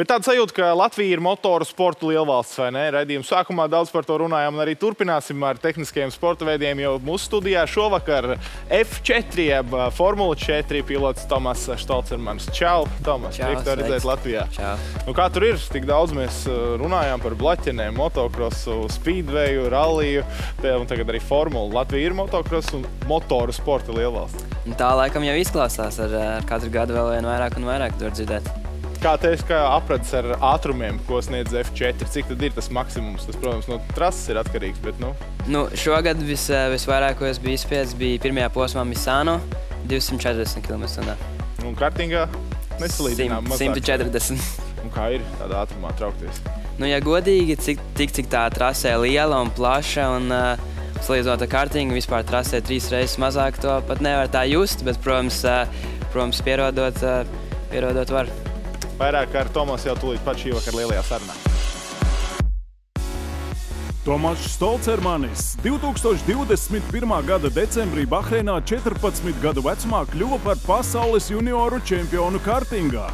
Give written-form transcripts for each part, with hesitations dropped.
Bet tāda sajūta, ka Latvija ir motoru sporta lielvalsts, vai ne? Raidījuma sākumā daudz par to runājām un arī turpināsim ar tehniskajiem sporta veidiem, jo mūsu studijā šovakar F4, jeb Formula 4 pilots Tomas Štolcermanis. Čau, Tomas. Prieks tev redzēt Latvijā. Čau. Nu, kā tur ir? Tik daudz mēs runājām par blaķenēm, motokrosu, speedwayu, ralliju, un tagad arī formulu. Latvija ir motokrosu un motoru sporta lielvalsts. Tā laikam jau izklāstās ar katru gadu vēl vien vairāk un vairāk, tu var dzirdēt. Kā teiks, kā apredzes ar ātrumiem, ko sniedz F4, cik tad ir tas maksimums? Tas, protams, no trases ir atkarīgs, bet Šogad visvairāk, ko es biju izspiedis, bija pirmajā posmā Misano, 240 km/h. Un kartingā nesalīdzinām mazāk. 140. Un kā ir tādā ātrumā traukties? Ja godīgi, cik tā trasē liela un plaša un salīdzinot ar kartingu, vispār trasē 3 reizes mazāk, to pat nevar tā just, bet, protams pierodot var. Vairāk ar Tomas jau tūlīt pat šī vakar lielajā sarunā. Tomas Štolcermanis 2021. gada decembrī Bahreinā 14 gadu vecumā kļuva par pasaules junioru čempionu kartingā.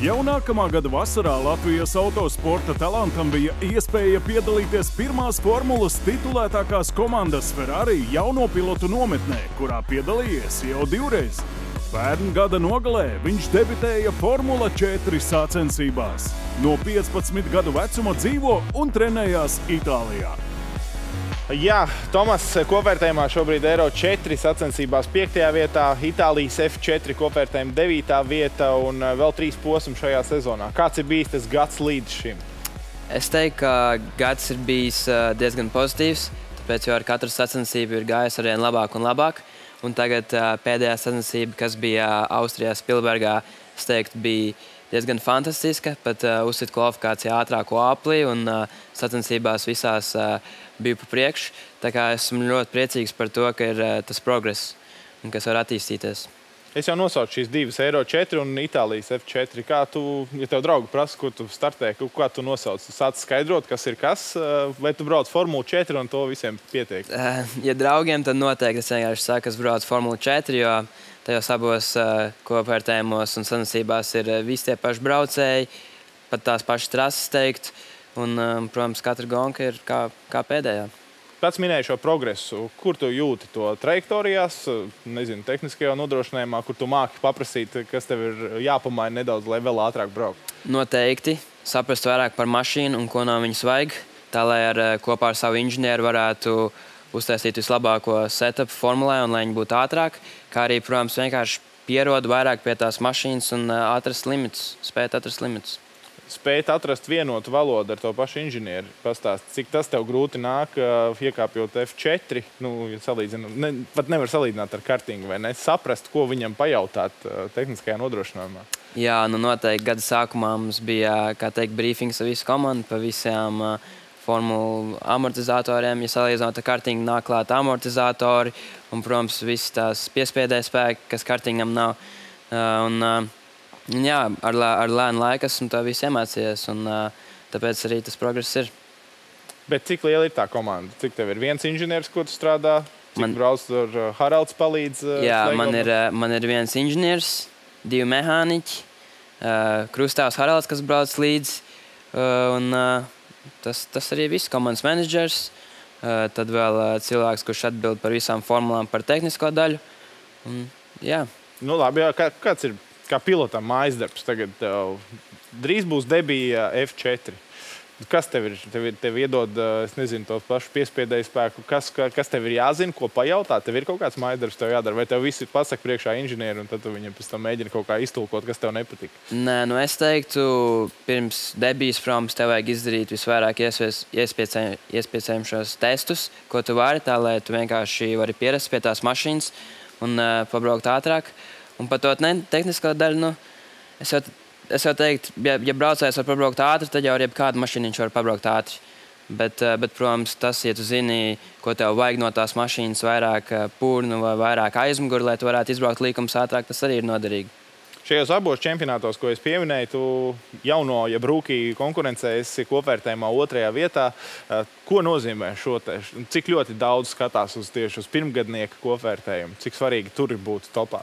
Jau nākamā gada vasarā Latvijas autosporta talantam bija iespēja piedalīties pirmās formulas titulētākās komandas Ferrari jauno pilotu nometnē, kurā piedalījies jau 2 reizes. Pērn gada nogalē viņš debitēja Formula 4 sacensībās. No 15 gadu vecuma dzīvo un trenējās Itālijā. Jā, Tomas kopvērtējumā šobrīd Euro 4 sacensībās 5. vietā, Itālijas F4 kopvērtējuma 9. vieta un vēl 3 posmi šajā sezonā. Kāds ir bijis tas gads līdz šim? Es teiktu, ka gads ir bijis diezgan pozitīvs, tāpēc jau ar katru sacensību ir gājis arvien labāk un labāk. Un tagad pēdējā sacensība, kas bija Austrijā Spilbergā, es teiktu, bija diezgan fantastiska. Pat uzsit kvalifikācijā ātrāko apli un sacensībās visās biju pa priekšu. Tā kā esmu ļoti priecīgs par to, ka ir tas progress un kas var attīstīties. Es jau nosaucu šīs divas Euro 4 un Itālijas F4. Kā tu, ja tev draugi prasa, kur tu startē, kā tu nosauc? Tu sāc skaidrot, kas ir kas, vai tu brauc Formulu 4 un to visiem pietiek? Ja draugiem, tad noteikti es vienkārši saku, ka es braucu Formulu 4, jo tajos abos kopvērtējumos un sacensībās ir visi tie paši braucēji, pat tās pašas trases teikt, un, protams, katra gonka ir kā pēdējā. Pats minēju šo progresu. Kur tu jūti to trajektorijās, nezinu, tehniskajā nodrošinājumā, kur tu māki paprasīt, kas tev ir jāpamaina nedaudz, lai vēl ātrāk braukt? Noteikti. Saprast vairāk par mašīnu un ko no viņas vajag, tā lai kopā ar savu inženieru varētu uztaisīt vislabāko setupu formulē un lai viņi būtu ātrāk, kā arī, protams, vienkārši pierod vairāk pie tās mašīnas un spēt atrast limitus. Spēt atrast vienotu valodu ar to pašu inženieri. Pastāst, cik tas tev grūti nāk, iekāpjot F4, pat nevar salīdzināt ar kartingu, vai ne? Saprast, ko viņam pajautāt tehniskajā nodrošinājumā. Jā, noteikti gada sākumā mums bija, kā teikt, briefings ar visu komandu pa visām formulu amortizatoriem. Ja salīdzinot ar kartingu, nāk klāt amortizatori un, protams, visas tās piespiedē spēki, kas kartingam nav. Jā, ar lēnu laiku esmu to visu iemācījies, un tāpēc arī tas progress ir. Bet cik liela ir tā komanda? Cik tev ir viens inženieris, ko tu strādā? Cik brauc ar Haralds palīdz? Jā, man ir viens inženieris, 2 mehāniķi, Krustāvs Haralds, kas brauc līdzi, un tas arī viss komandas menedžers. Tad vēl cilvēks, kurš atbild par visām formulām, par tehnisko daļu. Un, jā. Labi, kāds ir? Kā pilotam mājas darbs tagad drīz būs debija F4. Kas tev ir? Tev iedod, es nezinu, to pašu piespiedēju spēku. Kas tev ir jāzina, ko pajautāt? Tev ir kaut kāds mājas darbs tev jādara? Vai tev visi pasaka priekšā inženieri, un tad tu viņam pēc tam mēģini kaut kā iztulkot, kas tev nepatika? Nē, es teiktu, pirms debijas, protams, tev vajag izdarīt visvairāk iespējamšos testus, ko tu vari, tā lai tu vienkārši vari pierast pie tās mašīnas un pabraukt ātrāk. Un par to tehnisko daļu, es jau teiktu, ja braucējs var pabraukt ātri, tad jau ar jebkādu mašīnu viņš var pabraukt ātri. Bet, protams, tas, ja tu zini, ko tev vajag no tās mašīnas, vairāk pūrnu vai vairāk aizmuguri, lai tu varētu izbraukt līkums ātrāk, tas arī ir noderīgi. Šajos abos čempionātos, ko es pieminēju, tu jauno, ja brūkī konkurencē esi kopvērtējumā 2. vietā. Ko nozīmē šo te? Cik ļoti daudz skatās tieši uz pirmgadnieka kopvērtējumu? Cik svarīgi tur būtu topā?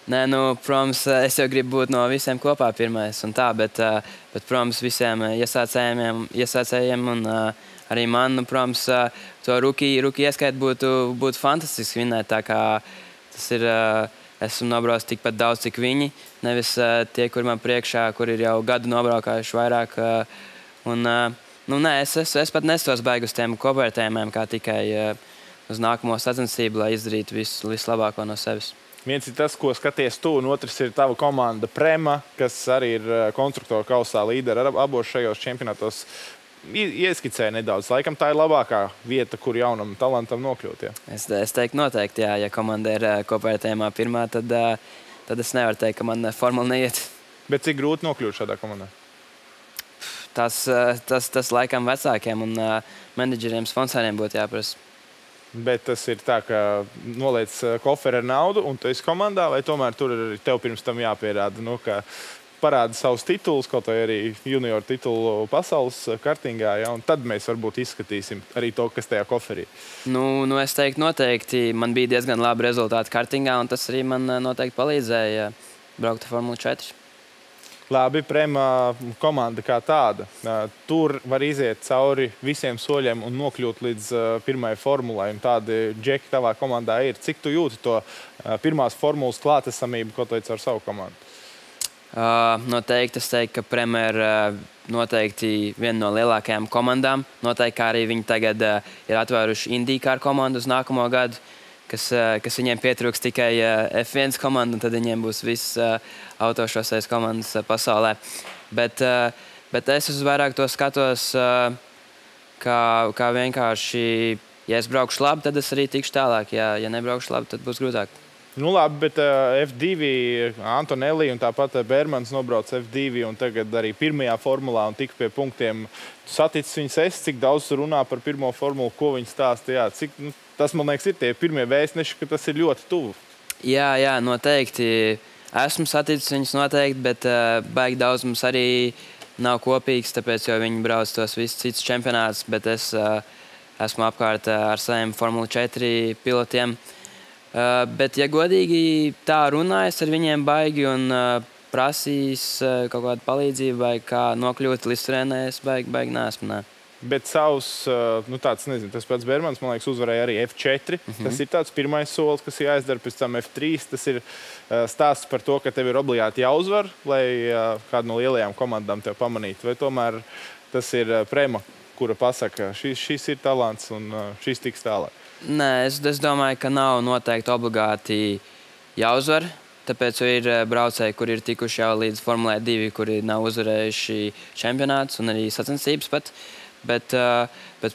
Nē, nu, protams, es jau gribu būt no visiem kopā pirmais un tā, bet protams, visiem iesācējiem un arī man, nu, protams, to rookie ieskait būtu fantastiski vinēt, tā kā tas ir, esmu nobraucis tikpat daudz, cik viņi, nevis tie, kur man priekšā, kur ir jau gadu nobraukājuši vairāk, nu, nē, es pat nestos baigi uz tiem kopvērtējumiem, kā tikai uz nākamo sacensību, lai izdarītu vislabāko no sevis. Viens ir tas, ko skaties tu, un otrs ir tava komanda Prema, kas arī ir konstruktoru kausā līderi abos šajos čempionātos. Ieskicēja nedaudz. Laikam tā ir labākā vieta, kur jaunam talantam nokļūt. Ja? Es teiktu noteikti, jā. Ja komanda ir kopvērtējumā pirmā, tad es nevaru teikt, ka man formula neiet. Bet cik grūti nokļūt šādā komandā? Tas laikam vecākiem un menedžeriem, sponsoriem būtu jāprasa. Bet tas ir tā, ka noliec koferi ar naudu un tu esi komandā, vai tomēr tur ir tev pirms tam jāpierāda, nu, ka parāda savus titulus, kaut vai arī junior titulu pasaules kartingā, ja? Un tad mēs varbūt izskatīsim arī to, kas tajā koferī. Nu, es teiktu noteikti, man bija diezgan labi rezultāti kartingā, un tas arī man noteikti palīdzēja braukt ar Formula 4. Labi, Prema komanda kā tāda. Tur var iziet cauri visiem soļiem un nokļūt līdz pirmajai formulai. Un tādi džeki tavā komandā ir. Cik tu jūti to pirmās formulas klātesamību, ko tu ar savu komandu? Noteikti es teiktu, ka Prema ir noteikti viena no lielākajām komandām. Noteikti arī viņi tagad ir atvēruši IndyCar komandu uz nākamo gadu, kas viņiem pietrūks tikai F1 komanda, un tad viņiem būs visas autošosejas komandas pasaulē. Bet es vairāk to skatos, kā vienkārši, ja es braukšu labi, tad es arī tikšu tālāk. Ja nebraukšu labi, tad būs grūtāk. Nu labi, bet F2, Antonelli un tāpat Bermans nobrauc F2 un tagad arī pirmajā formulā un tika pie punktiem. Tu saticis viņus cik daudz runā par pirmo formulu, ko viņi stāsta, jā, cik, tas, man liekas, ir tie pirmie vēstneši, ka tas ir ļoti tuvu. Jā, noteikti. Esmu saticis viņus noteikti, bet baigi daudz mums arī nav kopīgs, tāpēc, jo viņi brauc tos visus citus čempionātus, bet es esmu apkārt ar saviem Formula 4 pilotiem. Bet, ja godīgi tā runājas ar viņiem baigi un prasīs kaut kādu palīdzību vai kā nokļūt līdz turienei, es baigi neesmu. Nē. Bet savus, nu tāds, nezinu, tas pats Bermans, man liekas, uzvarēja arī F4. Tas ir tāds pirmais solis, kas jāizdara, pēc tam F3. Tas ir stāsts par to, ka tev ir obligāti jāuzvar, lai kādu no lielajām komandām tev pamanītu. Vai tomēr tas ir Prema, kura pasaka, šis ir talants un šis tiks tālāk? Nē, es domāju, ka nav noteikti obligāti jāuzvar. Tāpēc ir braucēji, kuri ir tikuši jau līdz Formulē 2, kuri nav uzvarējuši čempionātus un arī sacensības pat. Bet,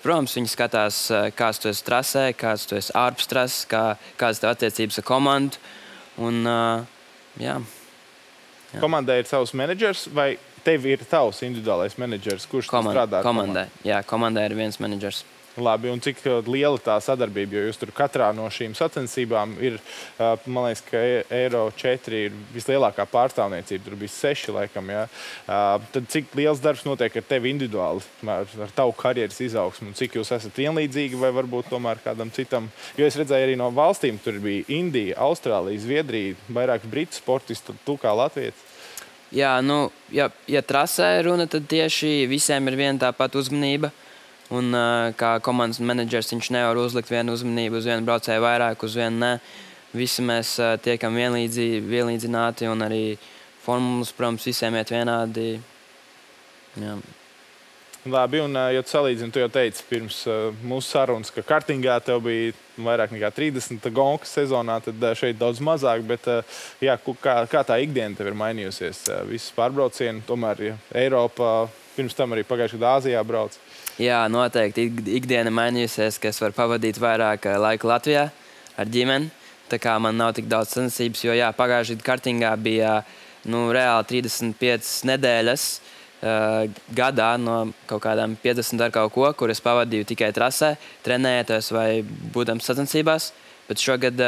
protams, viņi skatās, kāds tu esi trasē, kāds tu esi ārpus trases, kādas tev attiecības ar komandu. Un, jā. Komandai ir savs menedžers vai tev ir tavs individuālais menedžers, kurš strādā ar komandu? Jā, komandai ir viens menedžers. Labi, un cik liela tā sadarbība, jo jūs tur katrā no šīm sacensībām ir, man liekas, ka Eiro 4 ir vislielākā pārstāvniecība, tur bija 6 laikam, jā. Tad cik liels darbs notiek ar tevi individuāli, ar tavu karjeras izaugsmu, un cik jūs esat vienlīdzīgi vai varbūt tomēr kādam citam? Jo es redzēju arī no valstīm, tur bija Indija, Austrālija, Zviedrija, vairāk britu sportisti, tu kā latvietis. Jā, nu, ja trasē runa, tad tieši visiem ir viena tā pat uzmanība. Un kā komandas menedžers viņš nevar uzlikt vienu uzmanību uz vienu braucēju vairāk, uz vienu ne. Visi mēs tiekam vienlīdzināti un arī formulas, protams, visiem iet vienādi. Jā. Labi, un ja tu salīdzini, tu jau teici pirms mūsu sarunas, ka kartingā tev bija vairāk nekā 30 gonkas sezonā, tad šeit daudz mazāk, bet jā, kā tā ikdiena tev ir mainījusies? Visas pārbraucieni, tomēr Eiropā, pirms tam arī pagājušajā gadā Āzijā brauc. Jā, noteikti ikdiena mainījusies, ka es varu pavadīt vairāk laika Latvijā ar ģimeni. Tā kā man nav tik daudz sacensības, jo jā, pagājušajā gadā kartingā bija reāli 35 nedēļas gadā no kaut kādām 50 ar kaut ko, kur es pavadīju tikai trasē, trenējoties vai būdams sacensībās. Bet šogad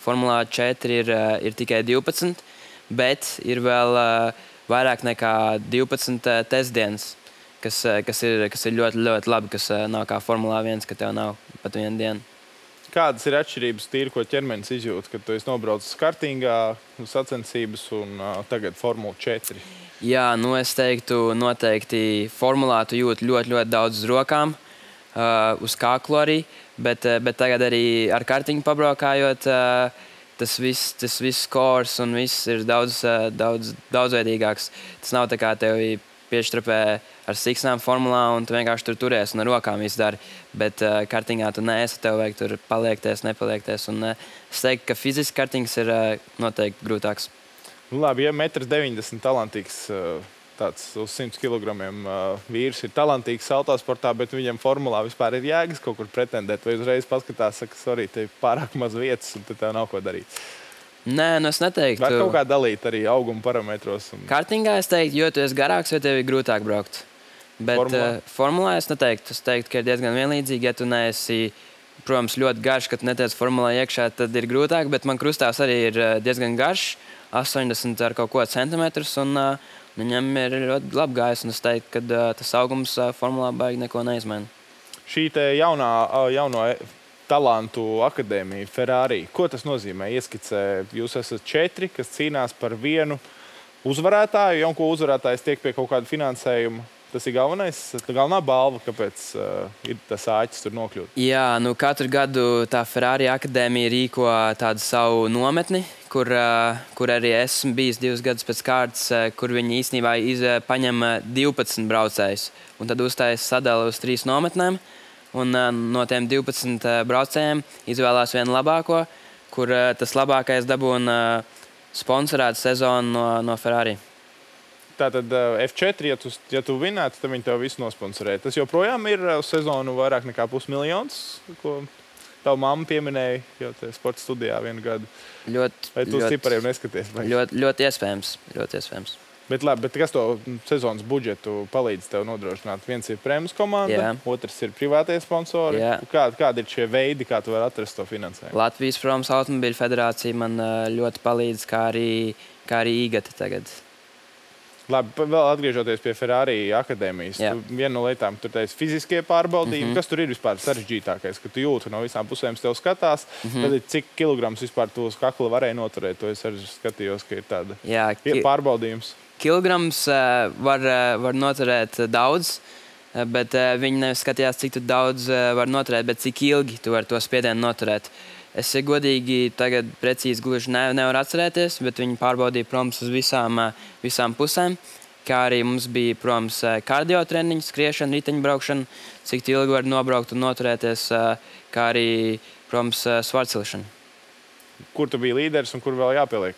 Formulā 4 ir tikai 12, bet ir vēl vairāk nekā 12 testdienas. Kas ir ļoti, ļoti labi, kas nav kā Formulā 1, ka tev nav pat vienu dienu. Kādas ir atšķirības tīri, ko ķermenis izjūt, kad tu esi nobraucis kartingā, sacensības un tagad Formula 4? Jā, nu es teiktu, noteikti formulā tu jūti ļoti daudz uz rokām, uz kaklu arī, bet tagad arī ar kartingu pabraukājot, tas viss kors un viss ir daudzveidīgāks. Tas nav tā kā tevi pieštrapē ar siksnām formulā un tu vienkārši tur turies un ar rokām viss dari. Bet kartingā tu neesi, tev vajag tur paliekties, nepaliekties. Un es teiktu, ka fiziski kartings ir noteikti grūtāks. Nu, labi, ja 1,90 m talantīgs, tāds uz 100 kg vīrs ir talantīgs autosportā, bet viņam formulā vispār ir jēgas kaut kur pretendēt, vai uzreiz paskatās, saka, sorry, te ir pārāk maz vietas un te tev nav ko darīt. Nē, nu es neteiktu. Var kaut kā dalīt arī auguma parametros? Kartingā es teiktu, jo tu esi garāks, jo tev ir grūtāk braukt. Bet formulā es neteiktu. Es teiktu, ka ir diezgan vienlīdzīgi, ja tu neesi, protams, ļoti garš, kad tu netiec formulā iekšā, tad ir grūtāk, bet man krustāvs arī ir diezgan garš, 80 ar kaut ko centimetrus, un viņam ir ļoti labi gājis, un es teiktu, ka tas augums formulā baigi neko neizmaina. Šī te jauno talantu akadēmija Ferrari, ko tas nozīmē? Ieskicē, jūs esat 4, kas cīnās par vienu uzvarētāju, un ko uzvarētājs tiek pie kaut kāda finansējuma. Tas ir galvenā balva, kāpēc ir tas āķis tur nokļūt. Jā, nu katru gadu tā Ferrari akadēmija rīko tādu savu nometni, kur arī esmu bijis 2 gadus pēc kārtas, kur viņi īstenībā paņem 12 braucējus. Un tad uzstājas sadala uz 3 nometnēm. Un no tiem 12 braucējiem izvēlās vienu labāko, kur tas labākais dabūna sponsorētu sezonu no Ferrari. Tātad F4, ja tu vinētu, tad viņi tev visu nosponsorē. Tas joprojām ir uz sezonu vairāk nekā 500 000, ko tavu mamma pieminēja, jo te sporta studijā vienu gadu. Vai tu uz cipariem neskaties? Ļoti iespējams. Bet kas to sezonas budžetu palīdz tev nodrošināt? Viens ir prēmas komanda, otrs ir privātie sponsori. Kādi ir šie veidi, kā tu vari atrast to finansējumu? Latvijas Promos automobīļu federācija man ļoti palīdz, kā arī IGATE tagad. Labi, vēl atgriežoties pie Ferrari akadēmijas. Viena no lietām, tur teici fiziskie pārbaudījumi. Kas tur ir vispār sarežģītākais? Ka tu jūti, no visām pusēm tev skatās, tad cik kilograms vispār tu uz kakla varēja noturēt? To es arī skatījos, ka ir tāda pārbaudījums. Kilograms var noturēt daudz, bet viņi nevis skatījās, cik tu daudz var noturēt, bet cik ilgi tu vari to spiedienu noturēt. Es godīgi tagad precīzi gluži nevaru atcerēties, bet viņi pārbaudīja, protams, uz visām pusēm, kā arī mums bija, protams, kardio treniņi, skriešana, riteņbraukšana, cik ilgi var nobraukt un noturēties, kā arī, protams, svarcelšana. Kur tu biji līderis un kur vēl jāpieliek?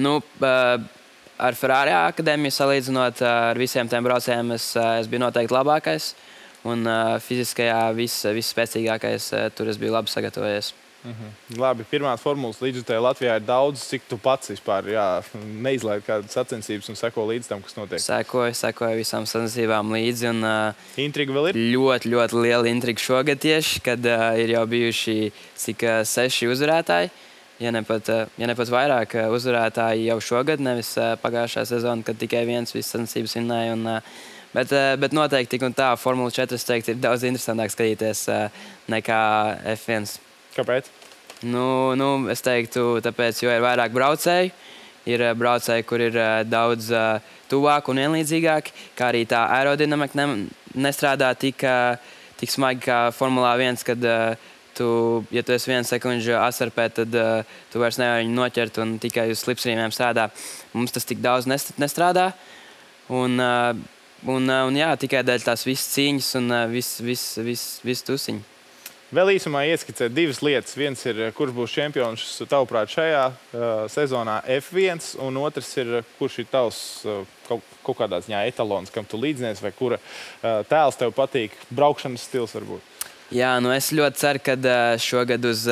Nu, ar Ferrari akadēmiju salīdzinot ar visiem tiem braucējiem, es biju noteikti labākais, un fiziskajā visspēcīgākais, tur es biju labi sagatavojies. Labi, pirmās formulas līdzjutēji Latvijā ir daudz, cik tu pats vispār neizlaid kādas sacensības un seko līdz tam, kas notiek? Sekoju visām sacensībām līdzi. Un, intriga vēl ir? Ļoti liela intriga šogad tieši, kad ir jau bijuši cik 6 uzvarētāji. Ja ne pat vairāk uzvarētāji jau šogad, nevis pagājušā sezona, kad tikai viens visas sacensības vinnēja. Bet noteikti tik un tā Formula 4, es teiktu, ir daudz interesantāk skatīties nekā F1. Kāpēc? Nu, es teiktu, tāpēc, jo ir vairāk braucēju. Ir braucēji, kur ir daudz tuvāk un vienlīdzīgāk, kā arī tā aerodinamika nestrādā tik smagi kā Formulā 1, kad ja tu esi 1 sekundžu asarpē, tad tu vairs nevari viņu noķert un tikai uz slipstreamiem strādā. Mums tas tik daudz nestrādā. Un jā, tikai dēļ tās visas cīņas un viss tusiņi. Vēl īsumā ieskicēt 2 lietas. Viens ir, kurš būs čempions tavuprāt šajā sezonā F1, un otrs ir, kurš ir tavs kaut kādā ziņā etalons, kam tu līdzinies, vai kura tēls tev patīk, braukšanas stils varbūt. Jā, nu es ļoti ceru, ka šogad uz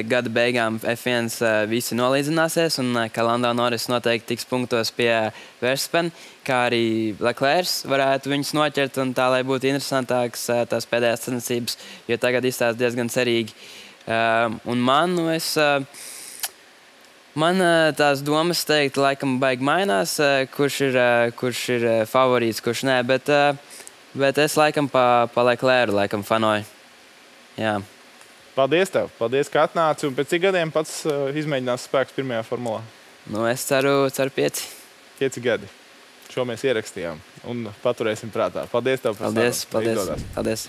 gada beigām F1 visi nolīdzināsies un ka Lando Norris noteikti tiks punktos pie Verstappen, kā arī Leclerc varētu viņus noķert un tā, lai būtu interesantāks tās pēdējās sacensības, jo tagad izstāsta diezgan cerīgi. Un man tās domas teikt, laikam baigi mainās, kurš ir favorīts, kurš nē, bet es laikam pa Leclercu fanoju. Jā. Paldies tev. Paldies, ka atnāci. Un pēc cik gadiem pats izmēģinās spēkus pirmajā formulā? Nu, es ceru 5. 5 gadi. Šo mēs ierakstījām un paturēsim prātā. Paldies tev par sarunu. Paldies.